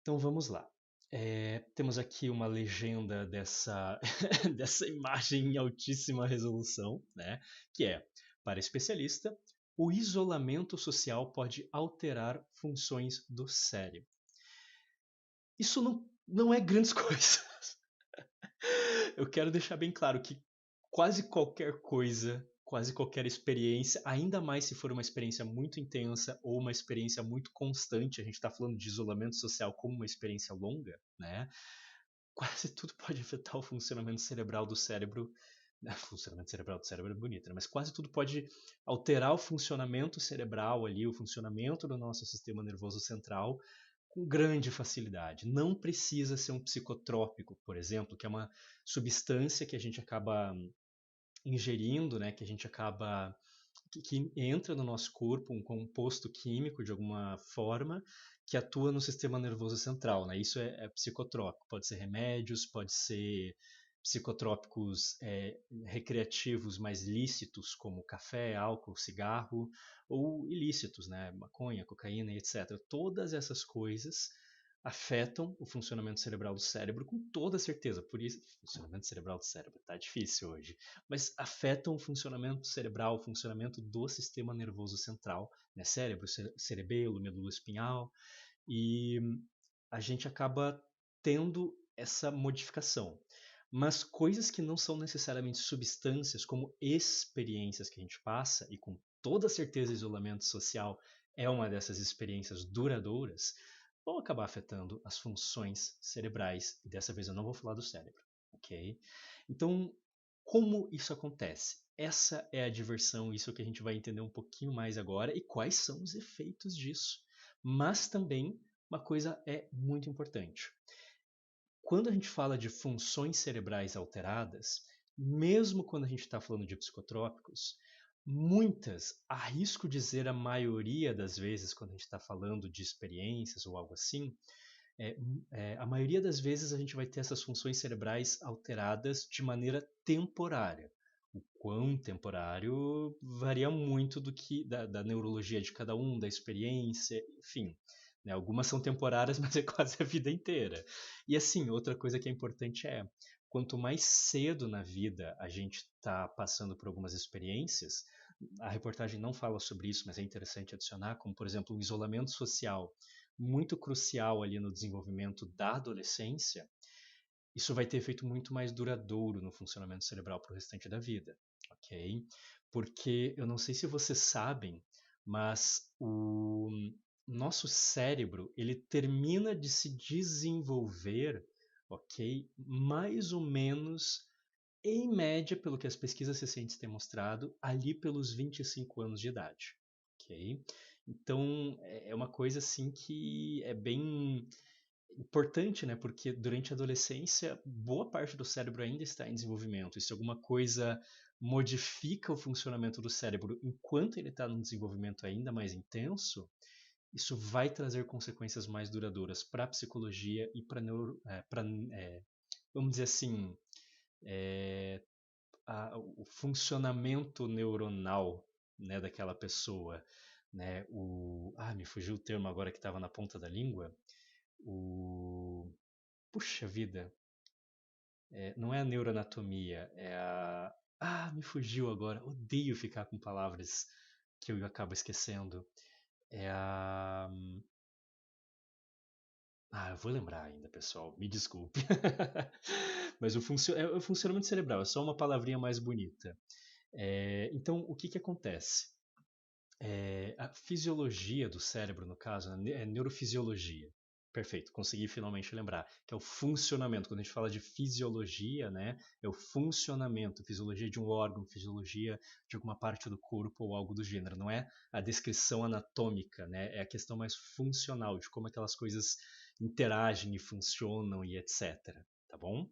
Então vamos lá. Temos aqui uma legenda dessa, dessa imagem em altíssima resolução, né? Que é, para especialista, o isolamento social pode alterar funções do cérebro. Isso não é grandes coisas. Eu quero deixar bem claro que quase qualquer coisa, quase qualquer experiência, ainda mais se for uma experiência muito intensa ou uma experiência muito constante, a gente está falando de isolamento social como uma experiência longa, né? Quase tudo pode afetar o funcionamento cerebral do cérebro. O funcionamento cerebral do cérebro é bonito, né? Mas quase tudo pode alterar o funcionamento cerebral ali, o funcionamento do nosso sistema nervoso central com grande facilidade. Não precisa ser um psicotrópico, por exemplo, que é uma substância que a gente acaba ingerindo, né, que a gente acaba que entra no nosso corpo, um composto químico de alguma forma que atua no sistema nervoso central, né? Isso é psicotrópico. Pode ser remédios, pode ser psicotrópicos recreativos mais lícitos, como café, álcool, cigarro, ou ilícitos, né? Maconha, cocaína, etc. Todas essas coisas afetam o funcionamento cerebral do cérebro com toda certeza. Por isso, funcionamento cerebral do cérebro tá difícil hoje, mas afetam o funcionamento cerebral, o funcionamento do sistema nervoso central, né? Cérebro, cerebelo, medula espinhal, e a gente acaba tendo essa modificação. Mas coisas que não são necessariamente substâncias, como experiências que a gente passa, e com toda certeza isolamento social é uma dessas experiências duradouras, vão acabar afetando as funções cerebrais. E dessa vez eu não vou falar do cérebro, ok? Então, como isso acontece? Essa é a diversão, isso é o que a gente vai entender um pouquinho mais agora e quais são os efeitos disso. Mas também uma coisa é muito importante. Quando a gente fala de funções cerebrais alteradas, mesmo quando a gente está falando de psicotrópicos, muitas, arrisco dizer a maioria das vezes, quando a gente está falando de experiências ou algo assim, a maioria das vezes a gente vai ter essas funções cerebrais alteradas de maneira temporária. O quão temporário varia muito da neurologia de cada um, da experiência, enfim. Né? Algumas são temporárias, mas é quase a vida inteira. E assim, outra coisa que é importante é, quanto mais cedo na vida a gente está passando por algumas experiências, a reportagem não fala sobre isso, mas é interessante adicionar, como por exemplo o isolamento social muito crucial ali no desenvolvimento da adolescência, isso vai ter efeito muito mais duradouro no funcionamento cerebral para o restante da vida, ok? Porque eu não sei se vocês sabem, mas o nosso cérebro ele termina de se desenvolver, ok? Mais ou menos em média, pelo que as pesquisas recentes têm mostrado, ali pelos 25 anos de idade, ok? Então, é uma coisa assim que é bem importante, né? Porque durante a adolescência, boa parte do cérebro ainda está em desenvolvimento. E se alguma coisa modifica o funcionamento do cérebro enquanto ele está num desenvolvimento ainda mais intenso, isso vai trazer consequências mais duradouras para a psicologia e para vamos dizer assim, é, o funcionamento neuronal, né, daquela pessoa, né? Me fugiu o termo agora que estava na ponta da língua. O Puxa vida, não é a neuroanatomia, é a me fugiu agora. Odeio ficar com palavras que eu acabo esquecendo. É a eu vou lembrar ainda, pessoal. Me desculpe. Mas é o funcionamento cerebral, é só uma palavrinha mais bonita. Então, o que acontece? A fisiologia do cérebro, no caso, né, é neurofisiologia. Perfeito, consegui finalmente lembrar, que é o funcionamento. Quando a gente fala de fisiologia, né, é o funcionamento, fisiologia de um órgão, fisiologia de alguma parte do corpo ou algo do gênero. Não é a descrição anatômica, né, é a questão mais funcional, de como aquelas coisas interagem e funcionam e etc. Tá bom?